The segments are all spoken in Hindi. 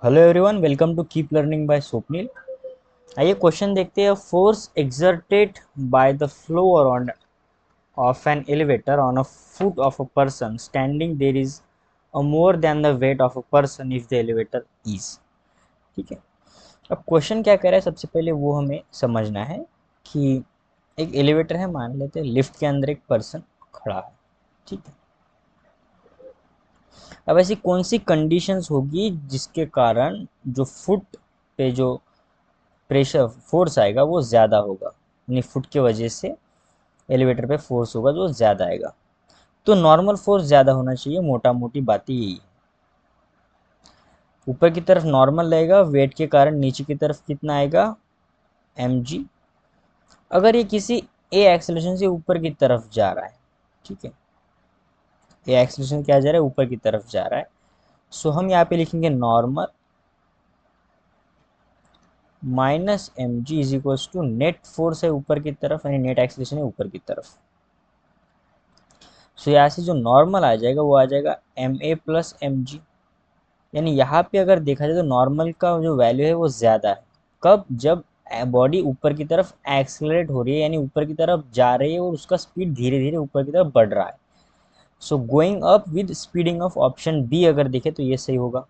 Hello everyone, welcome to keep learning by Swapnil. आइए क्वेश्चन देखते हैं। Force exerted by the floor on of an elevator on a foot of a person standing there is a more than the weight of a person if the elevator is. ठीक है। अब क्वेश्चन क्या कह रहा है, सबसे पहले वो हमें समझना है कि एक एलिवेटर है, मान लेते हैं लिफ्ट के अंदर एक पर्सन खड़ा है। ठीक है। अब ऐसी कौन सी कंडीशंस होगी जिसके कारण जो फुट पे जो प्रेशर फोर्स आएगा वो ज़्यादा होगा, यानी फुट की वजह से एलिवेटर पे फोर्स होगा जो ज़्यादा आएगा। तो नॉर्मल फोर्स ज़्यादा होना चाहिए, मोटा मोटी बात यही है। ऊपर की तरफ नॉर्मल रहेगा, वेट के कारण नीचे की तरफ कितना आएगा, एम जी। अगर ये किसी ए एक्सेलरेशन से ऊपर की तरफ जा रहा है, ठीक है, ए एक्सेलरेशन क्या जा रहा है, ऊपर की तरफ जा रहा है, सो हम यहाँ पे लिखेंगे normal minus m g is equal to net force है ऊपर की तरफ, यानी नेट एक्सेलरेशन है ऊपर की तरफ। सो यहाँ से जो नॉर्मल आ जाएगा वो आ जाएगा m a plus m g. यानी यहाँ पे अगर देखा जाए तो नॉर्मल का जो वैल्यू है वो ज़्यादा है। कब? जब बॉडी ऊपर की तरफ एक्सेलरेट हो रही है, यानी ऊपर की तरफ जा रही है और उसका स्पीड धीरे धीरे ऊपर की तरफ बढ़ रहा है। So going up with speeding of, option b अगर देखे तो ये सही होगा,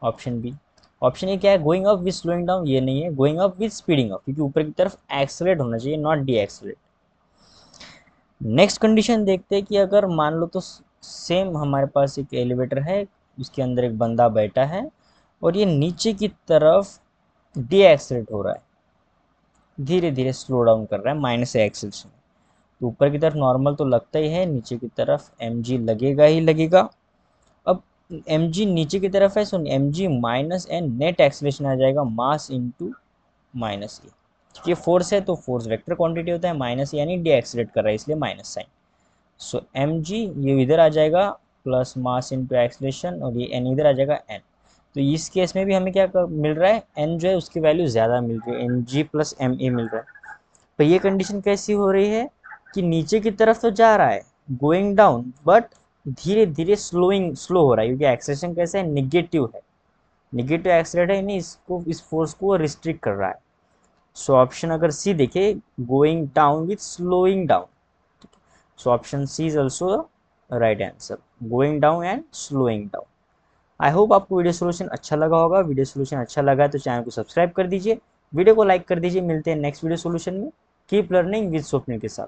ऑप्शन बी। ऑप्शन ए क्या है, going up with slowing down, ये नहीं है, going up with speeding up, क्योंकि ऊपर की तरफ एक्सेलरेट होना चाहिए, not D accelerate. Next condition देखते हैं कि अगर मान लो तो सेम हमारे पास एक एलिवेटर है, उसके अंदर एक बंदा बैठा है और ये नीचे की तरफ डी एक्सलेट हो रहा है, धीरे धीरे स्लो डाउन कर रहा है माइनस एक्सेलरेशन। तो ऊपर की तरफ नॉर्मल तो लगता ही है, नीचे की तरफ एम जी लगेगा ही लगेगा। अब एम जी नीचे की तरफ है, सो M G minus N net acceleration आ जाएगा मास इंटू माइनस ए। ये फोर्स है तो फोर्स वेक्टर क्वांटिटी होता है, माइनस यानी डी एक्सेलरेट कर रहा है इसलिए माइनस साइन। सो एम जी ये इधर आ जाएगा प्लस मास इंटू एक्सलेशन, और ये एन इधर आ जाएगा एन। तो इस केस में भी हमें क्या मिल रहा है, एन जो है उसकी वैल्यू ज़्यादा मिल रही है, M G plus M A मिल रहा है। तो ये कंडीशन कैसी हो रही है कि नीचे की तरफ तो जा रहा है, गोइंग डाउन, बट धीरे धीरे स्लो हो रहा है, क्योंकि एक्सलेशन कैसा है, निगेटिव है। निगेटिव एक्सलेट है, यानी इसको, इस फोर्स को रिस्ट्रिक्ट कर रहा है। सो ऑप्शन अगर सी देखे, going down with slowing down, so option C is also the right answer, going down and slowing down. I hope आपको वीडियो सोल्यूशन अच्छा लगा होगा। वीडियो सोल्यूशन अच्छा लगा है तो चैनल को सब्सक्राइब कर दीजिए, वीडियो को लाइक कर दीजिए। मिलते हैं नेक्स्ट वीडियो सोल्यूशन में। कीप लर्निंग विद स्वप्निल के साथ।